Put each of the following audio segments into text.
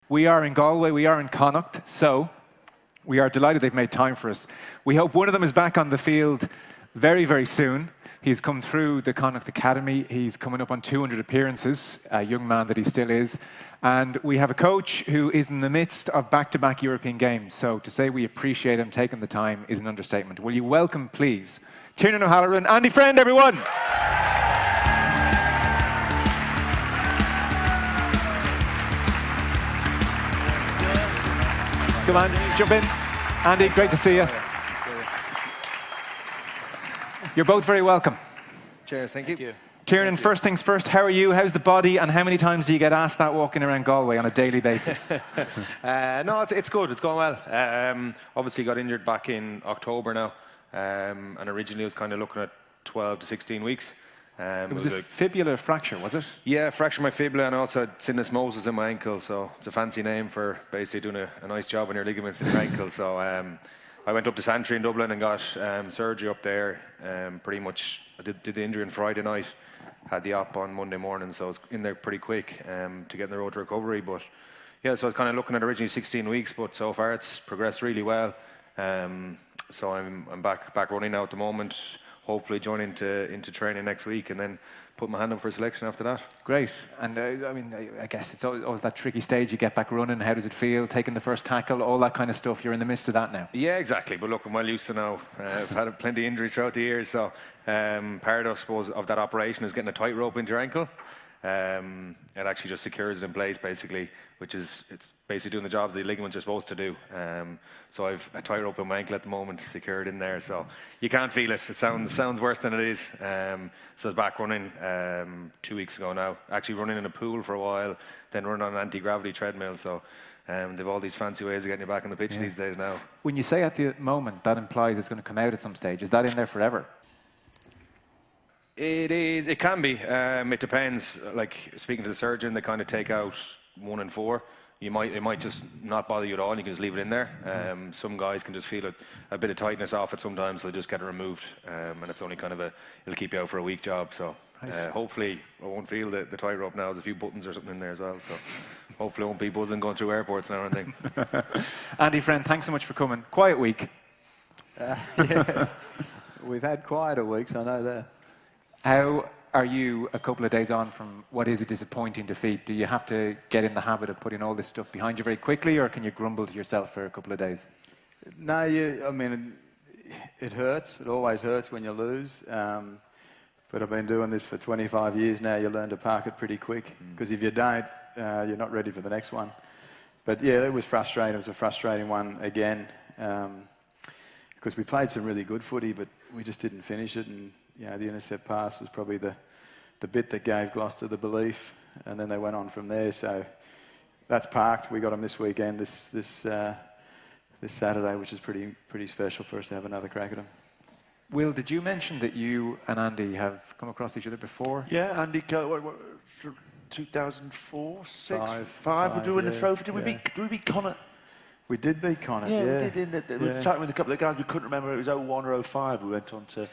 We are in Galway, we are in Connacht, so we are delighted they've made time for us. We hope one of them is back on the field very, very soon. He's come through the Connacht Academy. He's coming up on 200 appearances, a young man that he still is. And we have a coach who is in the midst of back-to-back European games. So to say we appreciate him taking the time is an understatement. Will you welcome, please, Tiernan O'Halloran, Andy Friend, everyone. Come on, jump in. Andy, great to see you. You're both very welcome. Cheers, thank you. Tiernan, first things first, how are you? How's the body? And how many times do you get asked that walking around Galway on a daily basis? No, it's good. It's going well. Obviously got injured back in October now. And originally I was kind of looking at 12 to 16 weeks. It was a fibular fracture, was it? Yeah, fractured my fibula and also had syndesmosis in my ankle. So it's a fancy name for basically doing a nice job on your ligaments in your ankle. So I went up to Santry in Dublin and got surgery up there. Pretty much, I did the injury on Friday night. Had the op on Monday morning, so I was in there pretty quick to get in the road to recovery. But yeah, so I was kind of looking at originally 16 weeks, but so far it's progressed really well. So I'm back running now at the moment. Hopefully join into training next week and then put my hand up for selection after that. Great. And I mean, I guess it's always that tricky stage. You get back running. How does it feel? Taking the first tackle, all that kind of stuff. You're in the midst of that now. Yeah, exactly. But look, I'm well used to now. I've had plenty of injuries throughout the years. So part of, I suppose, of that operation is getting a tight rope into your ankle. It actually just secures it in place, basically, it's basically doing the job the ligaments are supposed to do. So I've a tie rope in my ankle at the moment, secured in there, so you can't feel it. It sounds worse than it is. So I was back running 2 weeks ago now. Actually running in a pool for a while, then running on an anti-gravity treadmill. So they've all these fancy ways of getting you back on the pitch these days now. When you say at the moment, that implies it's going to come out at some stage. Is that in there forever? It is. It can be. It depends. Like speaking to the surgeon, they kind of take out 1 in 4. It might just not bother you at all. And you can just leave it in there. Some guys can just feel a bit of tightness off it sometimes, so they just get it removed. And it's only kind of it'll keep you out for a week job. So hopefully I won't feel the tie rope now. There's a few buttons or something in there as well. So hopefully I won't be buzzing going through airports now or anything. Andy Friend, thanks so much for coming. Quiet week. Yeah. We've had quieter weeks, I know that. How are you a couple of days on from what is a disappointing defeat? Do you have to get in the habit of putting all this stuff behind you very quickly, or can you grumble to yourself for a couple of days? No, I mean, it hurts. It always hurts when you lose. But I've been doing this for 25 years now. You learn to park it pretty quick, because if you don't, you're not ready for the next one. But yeah, it was frustrating. It was a frustrating one again, because we played some really good footy, but we just didn't finish it. And the intercept pass was probably the bit that gave Gloucester the belief, and then they went on from there. So that's parked. We got them this weekend, this Saturday, which is pretty special for us to have another crack at them. Will, did you mention that you and Andy have come across each other before? Yeah, Andy, 2004, 6, 5. We're doing the trophy. Did we beat Connacht? We did beat Connacht. Yeah, we did. We were chatting with a couple of guys. We couldn't remember. It was 01 or 05. We went on to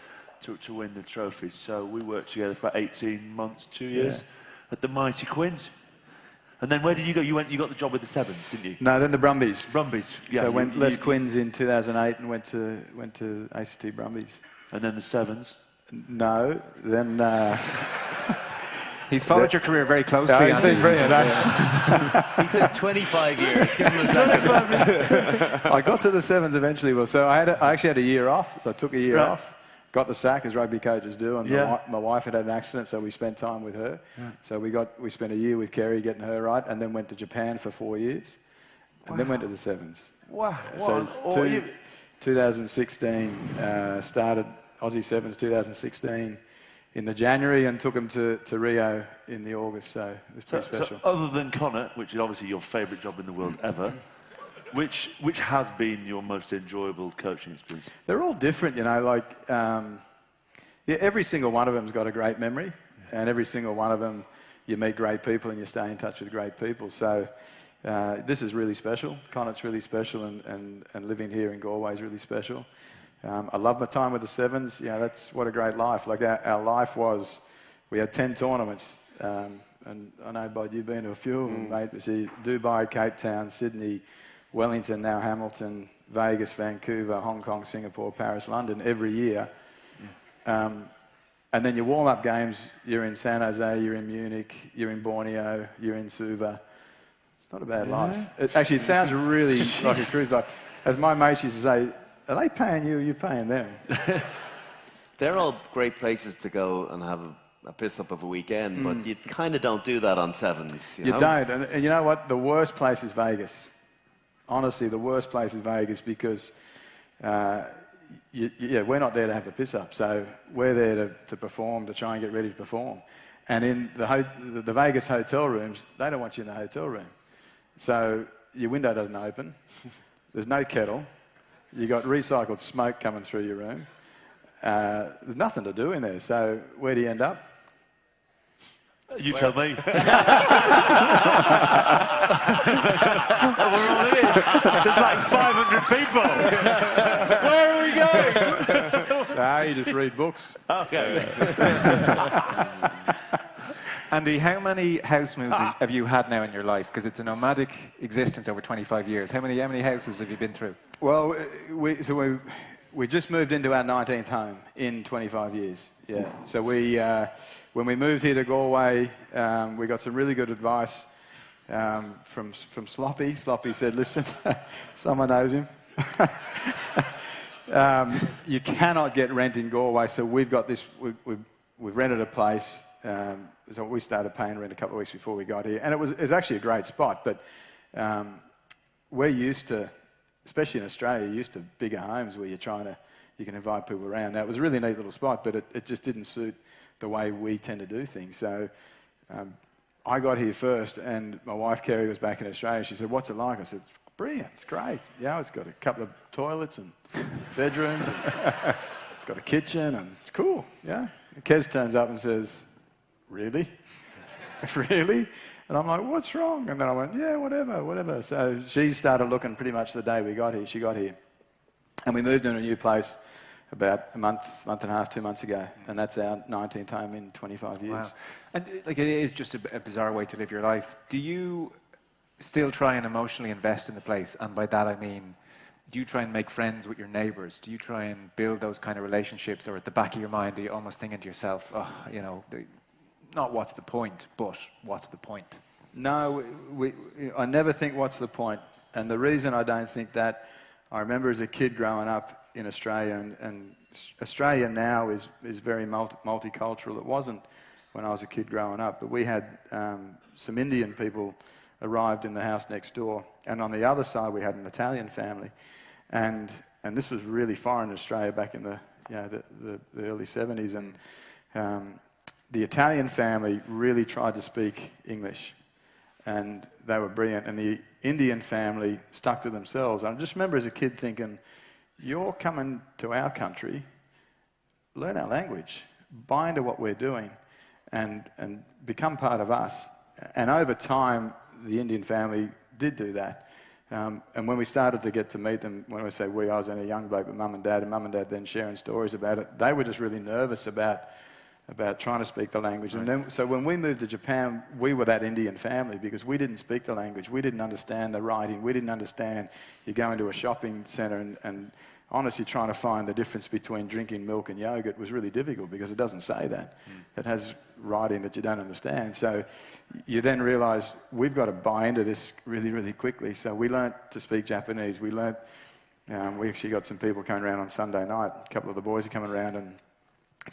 win the trophy. So we worked together for about 18 months, 2 years at the mighty Quins. And then where did you go? You got the job with the Sevens, didn't you? No, then the Brumbies. Brumbies. Yeah. So left Quins in 2008 and went to ACT Brumbies. And then the Sevens. No, then. He's followed your career very closely. No, he's been brilliant. He said 25 years. Give him a second. I got to the Sevens eventually. So I actually had a year off. So I took a year off. Got the sack, as rugby coaches do, and my wife had an accident, so we spent time with her. Yeah. So we spent a year with Kerry getting her right, and then went to Japan for 4 years, and then went to the Sevens. Wow! So 2016 started Aussie Sevens 2016 in the January, and took them to Rio in the August. So it was pretty special. So other than Connacht, which is obviously your favourite job in the world ever. Which has been your most enjoyable coaching experience? They're all different, every single one of them's got a great memory, and every single one of them you meet great people and you stay in touch with great people. So this is really special. Connacht's really special, and living here in Galway is really special. I love my time with the Sevens. That's what a great life. Like our life was, we had 10 tournaments. and I know, Bod, you've been to a few of them, mate. See, Dubai, Cape Town, Sydney, Wellington, now Hamilton, Vegas, Vancouver, Hong Kong, Singapore, Paris, London, every year. And then your warm-up games, you're in San Jose, you're in Munich, you're in Borneo, you're in Suva. It's not a bad life. Actually, it sounds really like a cruise life. As my mates used to say, are they paying you or are you paying them? They're all great places to go and have a piss-up of a weekend, but you kind of don't do that on sevens, you know? don't. And you know what? The worst place is Vegas. Honestly, the worst place is Vegas because... we're not there to have the piss up, so we're there to perform, to try and get ready to perform. And in the Vegas hotel rooms, they don't want you in the hotel room. So your window doesn't open, there's no kettle, you got recycled smoke coming through your room, there's nothing to do in there. So where do you end up? You tell me. We're all in this. There's like 500 people. Where are we going? No, you just read books. Okay. Andy, how many house moves have you had now in your life? Because it's a nomadic existence over 25 years. How many houses have you been through? Well, we just moved into our 19th home in 25 years. Yeah. So when we moved here to Galway, we got some really good advice from Sloppy. Sloppy said, listen, someone knows him. You cannot get rent in Galway, so we've got this, we've rented a place. So we started paying rent a couple of weeks before we got here. And it was actually a great spot, but we're used to, especially in Australia, used to bigger homes where you can invite people around. Now, it was a really neat little spot, but it just didn't suit the way we tend to do things. So I got here first, and my wife, Kerry, was back in Australia. She said, what's it like? I said, it's brilliant, it's great. Yeah, it's got a couple of toilets and bedrooms. And it's got a kitchen, and it's cool, yeah. And Kez turns up and says, really? Really? And I'm like, what's wrong? And then I went, yeah, whatever. So she started looking pretty much the day we got here. She got here. And we moved into a new place about a month and a half, 2 months ago. And that's our 19th home in 25 years. Wow. And like, it is just a bizarre way to live your life. Do you still try and emotionally invest in the place? And by that I mean, do you try and make friends with your neighbours? Do you try and build those kind of relationships? Or at the back of your mind, do you almost thinking to yourself, oh, you know, not what's the point, but what's the point? No, I never think what's the point. And the reason I don't think that, I remember as a kid growing up in Australia, and Australia now is very multicultural. It wasn't when I was a kid growing up, but we had some Indian people arrived in the house next door, and on the other side we had an Italian family, and this was really foreign in Australia back in the early 70s, and the Italian family really tried to speak English, and they were brilliant, and the Indian family stuck to themselves. And I just remember as a kid thinking, you're coming to our country, learn our language, buy into what we're doing, and become part of us. And over time, the Indian family did do that. And when we started to get to meet them, when I say we, I was only a young bloke with mum and dad then sharing stories about it, they were just really nervous about trying to speak the language. And then, so when we moved to Japan, we were that Indian family because we didn't speak the language. We didn't understand the writing. We didn't understand you go into a shopping centre and honestly trying to find the difference between drinking milk and yogurt was really difficult because it doesn't say that. It has writing that you don't understand. So you then realise we've got to buy into this really, really quickly. So we learnt to speak Japanese. We actually got some people coming around on Sunday night. A couple of the boys are coming around, and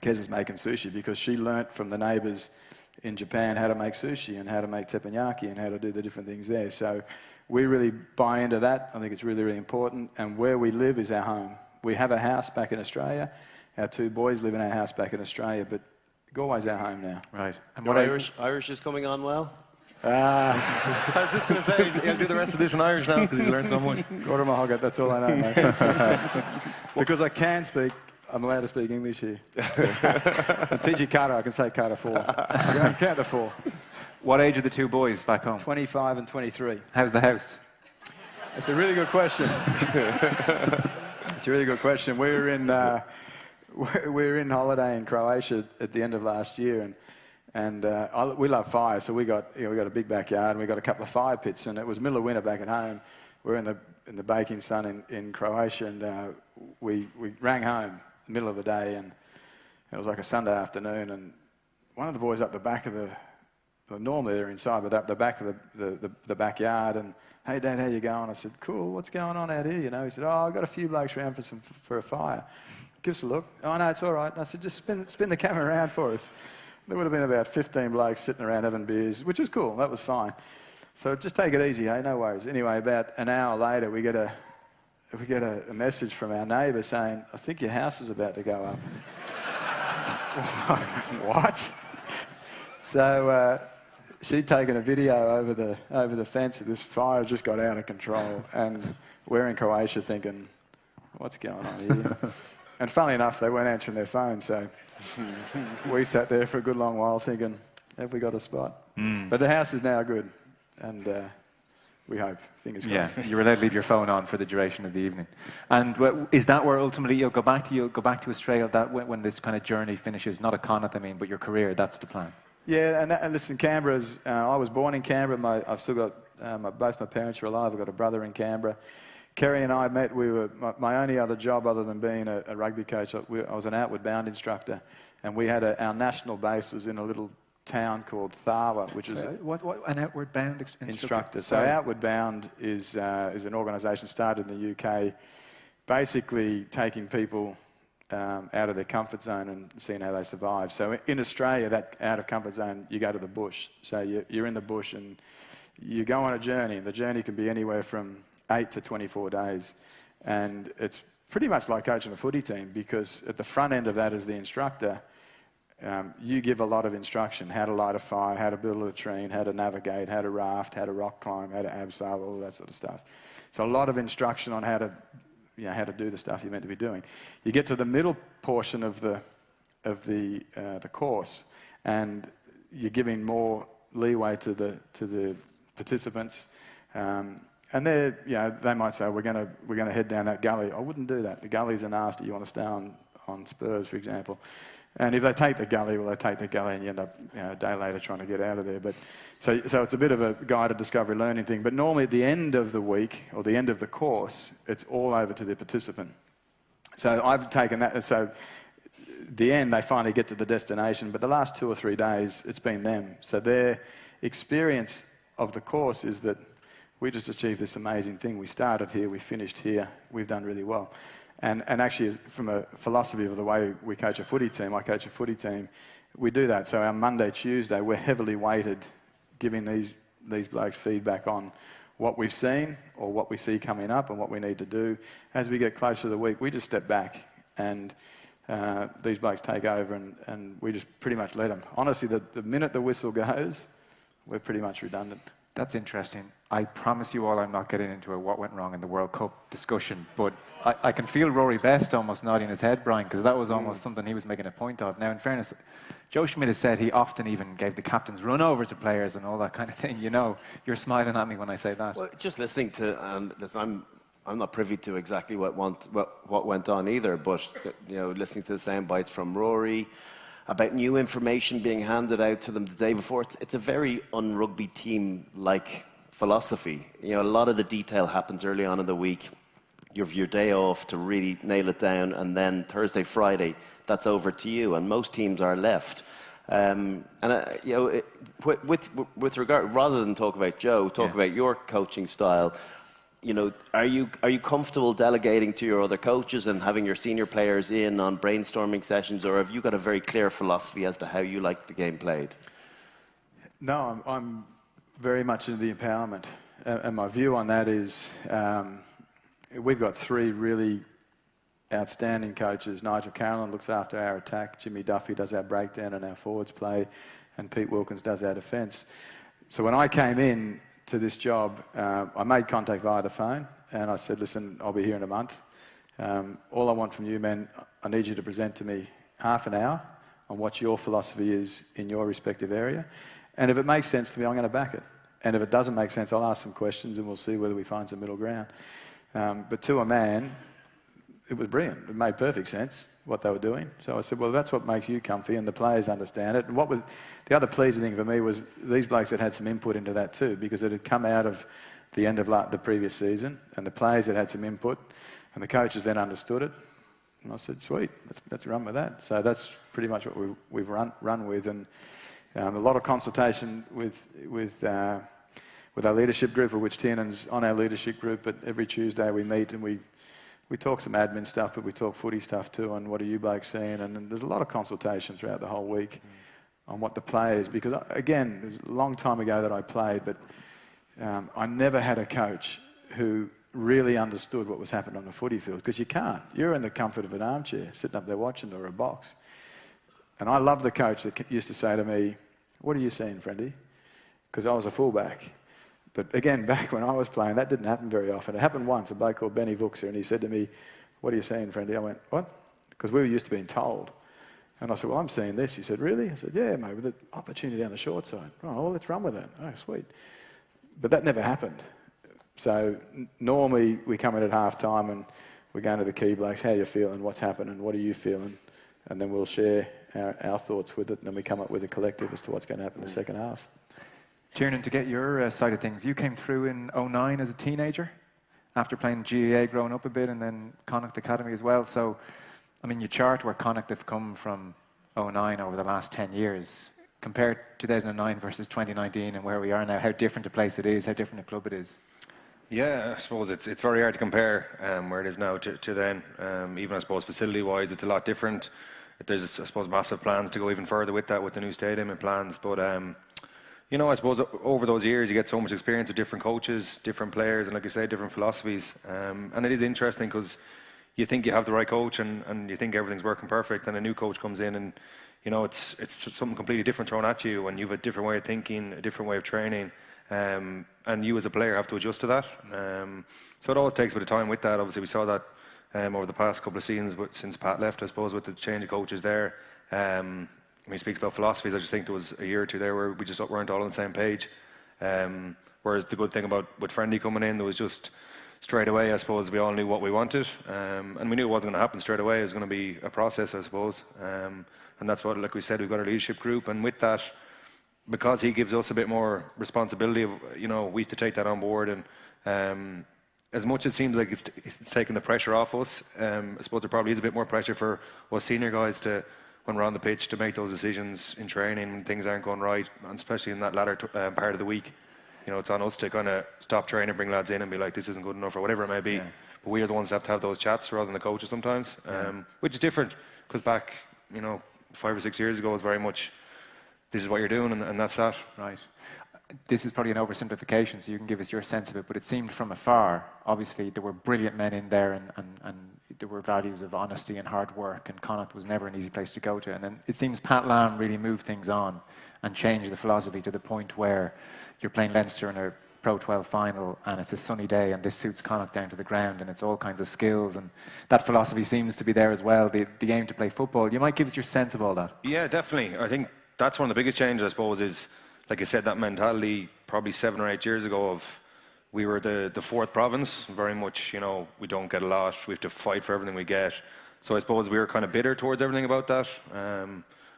Kez is making sushi because she learnt from the neighbours in Japan how to make sushi and how to make teppanyaki and how to do the different things there. So we really buy into that. I think it's really, really important. And where we live is our home. We have a house back in Australia. Our two boys live in our house back in Australia, but Galway's our home now. Right. And Your Irish is coming on well? I was just going to say, he'll do the rest of this in Irish now because he's learned so much. Gorda Mahogat, that's all I know, mate. Because I can speak, I'm allowed to speak English here. And TG Carter, I can say Carter 4. I can count the 4. What age are the two boys back home? 25 and 23. How's the house? It's a really good question. It's a really good question. We were in holiday in Croatia at the end of last year, And we love fire, so we got a big backyard, and we got a couple of fire pits, and it was middle of winter back at home. We're in the baking sun in Croatia, and we rang home in the middle of the day, and it was like a Sunday afternoon, and one of the boys up the back of normally they're inside, but up the back of the backyard, and, "Hey Dad, how you going?" I said, "Cool, what's going on out here?" You know, he said, "Oh, I've got a few blokes around for a fire. Give us a look." "Oh no, it's all right." And I said, "Just spin the camera around for us." There would have been about 15 blokes sitting around having beers, which was cool. That was fine. So just take it easy, hey, no worries. Anyway, about an hour later, we get a message from our neighbour saying, "I think your house is about to go up." What? So she'd taken a video over the fence of this fire just got out of control, and we're in Croatia thinking, "What's going on here?" And funnily enough, they weren't answering their phones, so we sat there for a good long while thinking, "Have we got a spot?" But the house is now good, and we hope, fingers crossed. Yeah, you're allowed to leave your phone on for the duration of the evening. And is that where ultimately you'll go back to Australia? That when this kind of journey finishes, not a Connacht, I mean, but your career, that's the plan. Yeah, and listen, Canberra's. I was born in Canberra. I've still got both my parents are alive. I've got a brother in Canberra. Kerry and I met. We were my only other job other than being a rugby coach. I was an outward bound instructor, and we had our national base was in a little town called Tharwa, which is what an outward bound instructor. So Outward Bound is an organisation started in the UK, basically taking people out of their comfort zone and seeing how they survive. So in Australia, that out of comfort zone, you go to the bush. So you're in the bush and you go on a journey, and the journey can be anywhere from 8 to 24 days. And it's pretty much like coaching a footy team, because at the front end of that as the instructor, you give a lot of instruction: how to light a fire, how to build a latrine, how to navigate, how to raft, how to rock climb, how to abseil, all that sort of stuff. So a lot of instruction on how to do the stuff you're meant to be doing. You get to the middle portion of the course, and you're giving more leeway to the participants. And they might say, we're going to head down that gully. I wouldn't do that. The gullies are nasty. You want to stay on spurs, for example. And if they take the gully, well, they take the gully, and you end up a day later trying to get out of there. But so it's a bit of a guided discovery learning thing. But normally at the end of the week or the end of the course, it's all over to the participant. So I've taken that. So the end, they finally get to the destination. But the last 2 or 3 days, it's been them. So their experience of the course is that we just achieved this amazing thing. We started here, we finished here, we've done really well. And actually, from a philosophy of the way we coach a footy team, I coach a footy team, we do that. So our Monday, Tuesday, we're heavily weighted, giving these blokes feedback on what we've seen or what we see coming up and what we need to do. As we get closer to the week, we just step back, and these blokes take over, and we just pretty much let them. Honestly, the minute the whistle goes, we're pretty much redundant. That's interesting. I promise you all I'm not getting into a what went wrong in the World Cup discussion, but I can feel Rory Best almost nodding his head, Brian, because that was almost something he was making a point of. Now, in fairness, Joe Schmidt has said he often even gave the captain's run over to players and all that kind of thing. You know, you're smiling at me when I say that. Well, just listening to, and listen, I'm not privy to exactly what went on either, but listening to the sound bites from Rory about new information being handed out to them the day before, it's a very un-rugby team-like philosophy. A lot of the detail happens early on in the week. You have your day off to really nail it down, and then Thursday, Friday, that's over to you. And most teams are left. With regard, rather than talk about Joe, talk about your coaching style. Are you comfortable delegating to your other coaches and having your senior players in on brainstorming sessions, or have you got a very clear philosophy as to how you like the game played? No, I'm very much into the empowerment, and my view on that is we've got 3 really outstanding coaches. Nigel Carolan looks after our attack, Jimmy Duffy does our breakdown and our forwards play, and Pete Wilkins does our defence. So when I came in to this job, I made contact via the phone, and I said, listen, I'll be here in a month. All I want from you, men, I need you to present to me half an hour on what your philosophy is in your respective area. And if it makes sense to me, I'm going to back it. And if it doesn't make sense, I'll ask some questions and we'll see whether we find some middle ground. But to a man, it was brilliant. It made perfect sense what they were doing. So I said, well, that's what makes you comfy, and the players understand it. And what was the other pleasing thing for me was these blokes had some input into that too, because it had come out of the end of the previous season, and the players had some input, and the coaches then understood it. And I said, sweet, let's run with that. So that's pretty much what we've run with, and a lot of consultation with our leadership group, of which Tiernan's on our leadership group. But every Tuesday we meet and we talk some admin stuff, but we talk footy stuff too, and what are you blokes seeing? And there's a lot of consultation throughout the whole week on what the players, because again, it was a long time ago that I played, but I never had a coach who really understood what was happening on the footy field, because you can't. You're in the comfort of an armchair, sitting up there watching, or a box. And I love the coach that used to say to me, what are you seeing, friendy? Because I was a fullback. But again, back when I was playing, that didn't happen very often. It happened once, a bloke called Benny Vuxer, and he said to me, what are you seeing, friendy? I went, what? Because we were used to being told. And I said, well, I'm seeing this. He said, really? I said, yeah, mate, with the opportunity down the short side. Oh, well, let's run with that. Oh, sweet. But that never happened. So normally we come in at half time and we're going to the key blokes, how are you feeling, what's happening, what are you feeling? And then we'll share our thoughts with it, and then we come up with a collective as to what's going to happen in the second half. Tiernan, to get your side of things, you came through in '09 as a teenager after playing GAA growing up a bit, and then Connacht Academy as well. So, I mean, you chart where Connacht have come from '09 over the last 10 years. Compare 2009 versus 2019 and where we are now, how different a place it is, how different a club it is. Yeah, I suppose it's very hard to compare where it is now to then. Even I suppose facility-wise, it's a lot different. There's, I suppose, massive plans to go even further with that, with the new stadium and plans. But you know, I suppose over those years you get so much experience with different coaches, different players, and like I say, different philosophies. And it is interesting because you think you have the right coach and you think everything's working perfect, and a new coach comes in and you know it's something completely different thrown at you, and you have a different way of thinking, a different way of training. And you as a player have to adjust to that. So it always takes a bit of time with that. Obviously we saw that over the past couple of seasons since Pat left, I suppose, with the change of coaches there. When he speaks about philosophies, I just think there was a year or two there where we just weren't all on the same page. Whereas the good thing about with Friendly coming in, there was just straight away, I suppose, we all knew what we wanted. And we knew it wasn't going to happen straight away. It was going to be a process, I suppose. And that's what, like we said, we've got our leadership group. And with that, because he gives us a bit more responsibility, you know, we have to take that on board. And as much as it seems like it's taking the pressure off us, I suppose there probably is a bit more pressure for us senior guys to, when we're on the pitch, to make those decisions in training when things aren't going right, and especially in that latter part of the week. You know, it's on us to kind of stop training, bring lads in and be like, this isn't good enough or whatever it may be. Yeah. But we are the ones that have to have those chats rather than the coaches sometimes, which is different because back, you know, 5 or 6 years ago, it was very much, this is what you're doing and that's that. Right. This is probably an oversimplification, so you can give us your sense of it, but it seemed from afar, obviously, there were brilliant men in there and there were values of honesty and hard work, and Connacht was never an easy place to go to. And then it seems Pat Lam really moved things on and changed the philosophy to the point where you're playing Leinster in a Pro 12 final and it's a sunny day and this suits Connacht down to the ground and it's all kinds of skills, and that philosophy seems to be there as well, the aim to play football. You might give us your sense of all that. Yeah, definitely. I think that's one of the biggest changes, I suppose, is, like I said, that mentality probably 7 or 8 years ago of we were the fourth province, very much, you know, we don't get a lot, we have to fight for everything we get. So I suppose we were kind of bitter towards everything about that.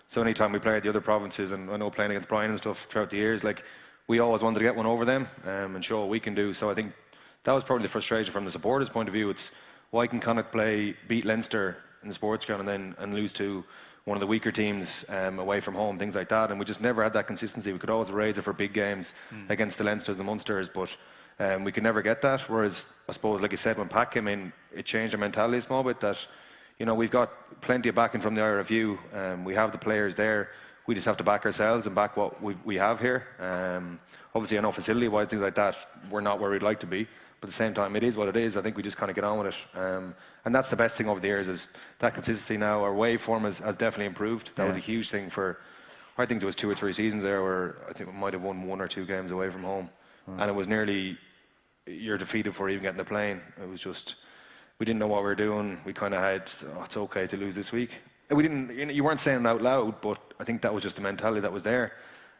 So anytime we played the other provinces, and I know playing against Brian and stuff throughout the years, like we always wanted to get one over them and show what we can do. So I think that was probably the frustration from the supporters' point of view. It's why can Connacht beat Leinster in the sports ground and lose to one of the weaker teams away from home, things like that. And we just never had that consistency. We could always raise it for big games against the Leinsters and the Munsters, but we could never get that. Whereas, I suppose, like you said, when Pat came in, it changed our mentality a small bit that, you know, we've got plenty of backing from the IRFU. We have the players there. We just have to back ourselves and back what we have here. Obviously, I know facility-wise, things like that, we're not where we'd like to be. But at the same time, it is what it is. I think we just kind of get on with it. And that's the best thing over the years, is that consistency now. Our wave form has definitely improved. That was a huge thing for, I think there was 2 or 3 seasons there where I think we might have won 1 or 2 games away from home. And it was nearly, you're defeated for even getting the plane. It was just, we didn't know what we were doing. We kind of had, it's okay to lose this week. We didn't, you weren't saying it out loud, but I think that was just the mentality that was there.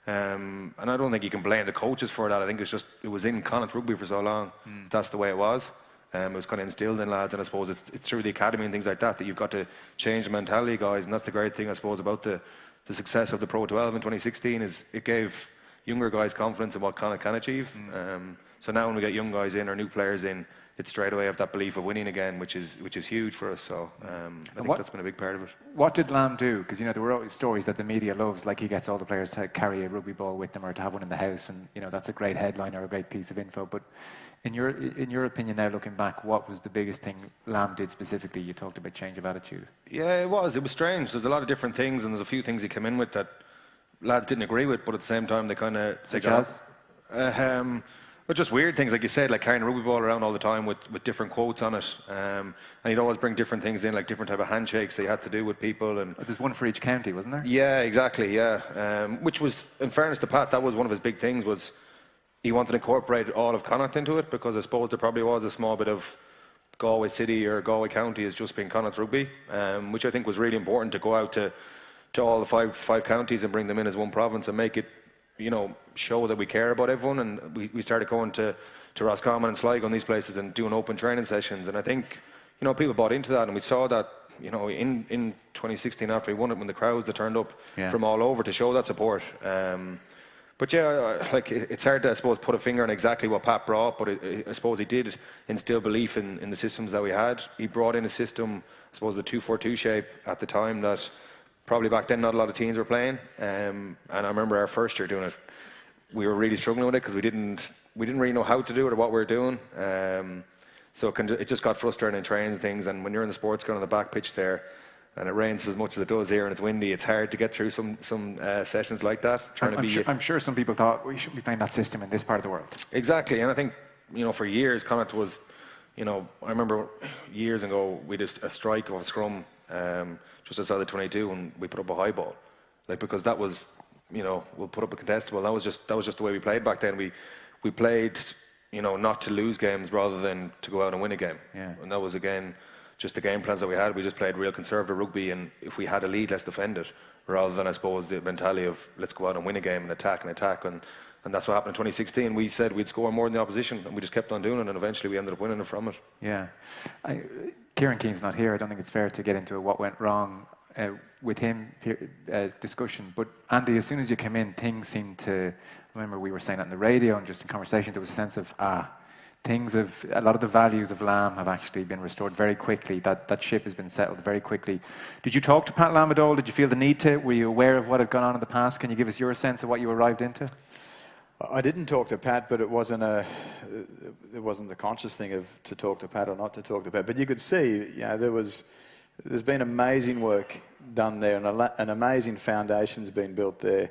And I don't think you can blame the coaches for that. I think it's just, it was in Connacht Rugby for so long. That's the way it was. It was kind of instilled in lads, and I suppose it's through the academy and things like that you've got to change the mentality, guys. And that's the great thing, I suppose, about the success of the Pro 12 in 2016 is it gave younger guys confidence in what Connacht can achieve. So now when we get young guys in or new players in, it's straight away have that belief of winning again, which is huge for us. So I think that's been a big part of it. What did Lam do? Because there were always stories that the media loves, like he gets all the players to carry a rugby ball with them or to have one in the house, and that's a great headline or a great piece of info. But in your opinion now, looking back, what was the biggest thing Lam did specifically? You talked about change of attitude. Yeah, it was strange. There's a lot of different things, and there's a few things he came in with that lads didn't agree with, but at the same time they kind of take it. But just weird things, like you said, like carrying a rugby ball around all the time with different quotes on it. And he'd always bring different things in, like different type of handshakes that you had to do with people. And there's one for each county, wasn't there? Yeah, exactly, yeah. Which was, in fairness to Pat, that was one of his big things, was he wanted to incorporate all of Connacht into it, because I suppose there probably was a small bit of Galway City or Galway County as just being Connacht Rugby, which I think was really important to go out to all the five counties and bring them in as one province and make it, show that we care about everyone. And we started going to Roscommon and Sligo and these places and doing open training sessions. And I think, people bought into that, and we saw that, in 2016 after we won it, when the crowds that turned up from all over to show that support. But yeah, it's hard to, I suppose, put a finger on exactly what Pat brought, but I suppose he did instill belief in the systems that we had. He brought in a system, I suppose, the 2-4-2 shape at the time that probably back then not a lot of teams were playing, and I remember our first year doing it, we were really struggling with it because we didn't really know how to do it or what we were doing. So it just got frustrating in trains and things. And when you're in the sports ground on the back pitch there, and it rains as much as it does here and it's windy, it's hard to get through some sessions like that. I'm sure some people thought we shouldn't be playing that system in this part of the world. Exactly, and I think for years Connacht was, I remember years ago we did a strike of a scrum. Just outside the 22, and we put up a high ball, because that was, we'll put up a contestable. That was just the way we played back then. We played, not to lose games rather than to go out and win a game. Yeah. And that was again just the game plans that we had. We just played real conservative rugby, and if we had a lead, let's defend it, rather than, I suppose, the mentality of let's go out and win a game and attack. And that's what happened in 2016. We said we'd score more than the opposition, and we just kept on doing it, and eventually we ended up winning it from it. Yeah. Kieran Keane's not here. I don't think it's fair to get into what went wrong with him discussion. But Andy, as soon as you came in, things seemed to, I remember we were saying that on the radio and just in conversation, there was a sense of, a lot of the values of Lam have actually been restored very quickly. That ship has been settled very quickly. Did you talk to Pat Lam at all? Did you feel the need to? Were you aware of what had gone on in the past? Can you give us your sense of what you arrived into? I didn't talk to Pat, but it wasn't the conscious thing to talk to Pat or not to talk to Pat. But you could see, there's been amazing work done there, and an amazing foundation's been built there.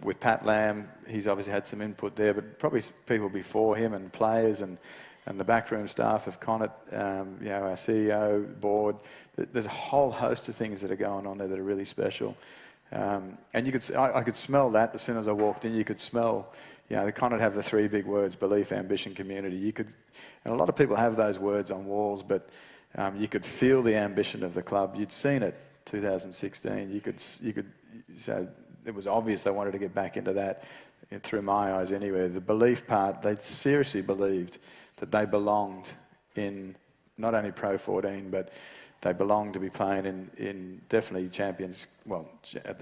With Pat Lam, he's obviously had some input there, but probably people before him and players and the backroom staff of Connacht, our CEO, board. There's a whole host of things that are going on there that are really special. And you could, I could smell that as soon as I walked in. You could smell, they kind of have the three big words: belief, ambition, community. And a lot of people have those words on walls, but you could feel the ambition of the club. You'd seen it, 2016. You could say it was obvious they wanted to get back into that. Through my eyes, anyway. The belief part, they seriously believed that they belonged in not only Pro 14, but they belonged to be playing in definitely Champions, at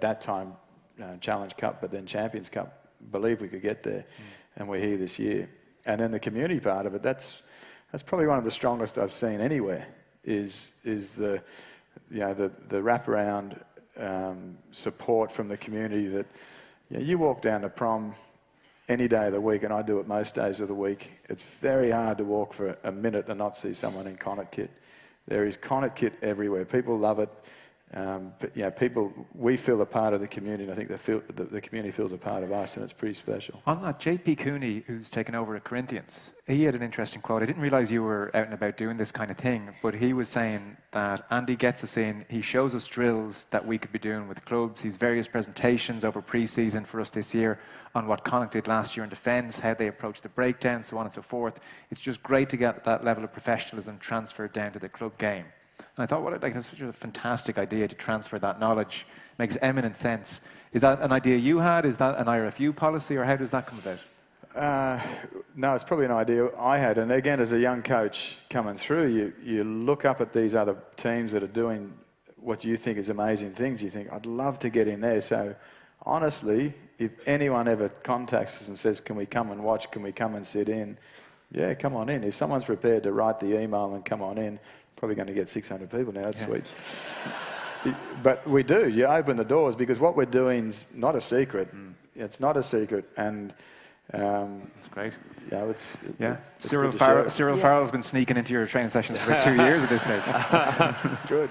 that time, Challenge Cup, but then Champions Cup. Believe we could get there, and we're here this year. And then the community part of it, that's probably one of the strongest I've seen anywhere, is the wraparound support from the community that, you walk down the prom any day of the week, and I do it most days of the week. It's very hard to walk for a minute and not see someone in Connacht kit. There is Connacht kit everywhere. People love it. But we feel a part of the community, and I think the community feels a part of us, and it's pretty special. On that, JP Cooney, who's taken over at Corinthians, he had an interesting quote. I didn't realise you were out and about doing this kind of thing, but he was saying that Andy gets us in, he shows us drills that we could be doing with clubs, he's various presentations over pre-season for us this year on what Connacht did last year in defence, how they approach the breakdown, so on and so forth. It's just great to get that level of professionalism transferred down to the club game. And I thought, that's such a fantastic idea to transfer that knowledge. Makes eminent sense. Is that an idea you had? Is that an IRFU policy, or how does that come about? No, it's probably an idea I had. And again, as a young coach coming through, you look up at these other teams that are doing what you think is amazing things. You think, I'd love to get in there. So honestly, if anyone ever contacts us and says, can we come and watch, can we come and sit in? Yeah, come on in. If someone's prepared to write the email and come on in, probably going to get 600 people now. That's sweet. But we do. You open the doors because what we're doing is not a secret. It's not a secret. And That's great. yeah, it's Cyril good to share. Farrell, Farrell's been sneaking into your training sessions for about 2 years at this stage. Good.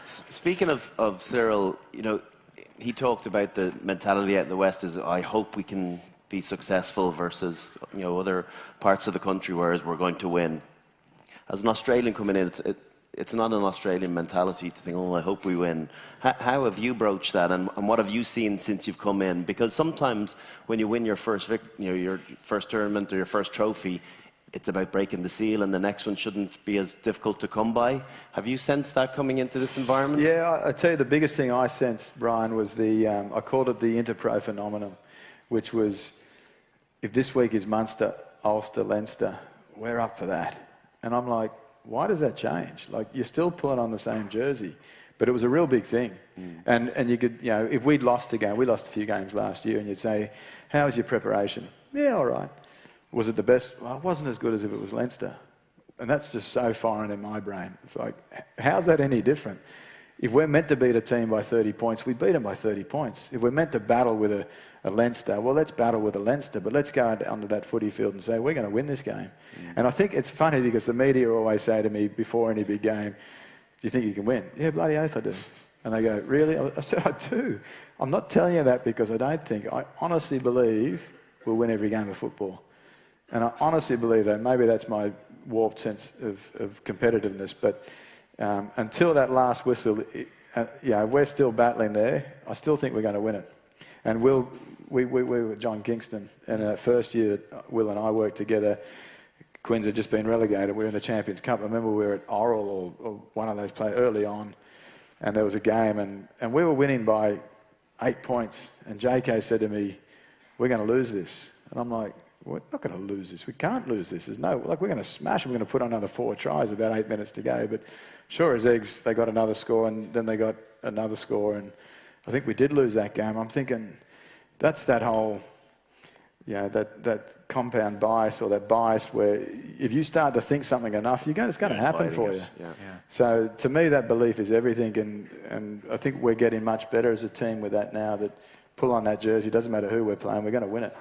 Speaking of Cyril, you know, he talked about the mentality out in the West is, I hope we can be successful versus, you know, other parts of the country, whereas we're going to win. As an Australian coming in, it's not an Australian mentality to think, oh, I hope we win. How have you broached that, and what have you seen since you've come in? Because sometimes when you win your first your first tournament or your first trophy, it's about breaking the seal, and the next one shouldn't be as difficult to come by. Have you sensed that coming into this environment? Yeah, I tell you, the biggest thing I sensed, Brian, was I called it the Interpro phenomenon, which was, if this week is Munster, Ulster, Leinster, we're up for that. And I'm like, why does that change? Like, you're still pulling on the same jersey. But it was a real big thing. And you could, you know, if we'd lost a game, we lost a few games last year, and you'd say, how was your preparation? Yeah, all right. Was it the best? Well, it wasn't as good as if it was Leinster. And that's just so foreign in my brain. It's like, how's that any different? If we're meant to beat a team by 30 points, we beat them by 30 points. If we're meant to battle with a Leinster, well, let's battle with a Leinster, but let's go onto that footy field and say, we're going to win this game. And I think it's funny because the media always say to me before any big game, do you think you can win? Yeah, bloody oath I do. And they go, really? I said, I do. I'm not telling you that because I don't think. I honestly believe we'll win every game of football. And I honestly believe that. Maybe that's my warped sense of competitiveness, but until that last whistle, we're still battling there. I still think we're going to win it. And we were John Kingston, and that first year that Will and I worked together, Quins had just been relegated. We were in the Champions Cup. I remember we were at Oral or one of those plays early on, and there was a game, and we were winning by 8 points. And JK said to me, we're going to lose this. And I'm like, we're not going to lose this. We can't lose this. There's no, like, we're going to smash it. We're going to put on another 4 tries, about 8 minutes to go. But sure as eggs, they got another score, and then they got another score. And I think we did lose that game. I'm thinking that's that whole, that compound bias, or that bias where if you start to think something enough, it's going to happen for you. Yeah. So to me, that belief is everything. And I think we're getting much better as a team with that now, that pull on that jersey. Doesn't matter who we're playing, we're going to win it.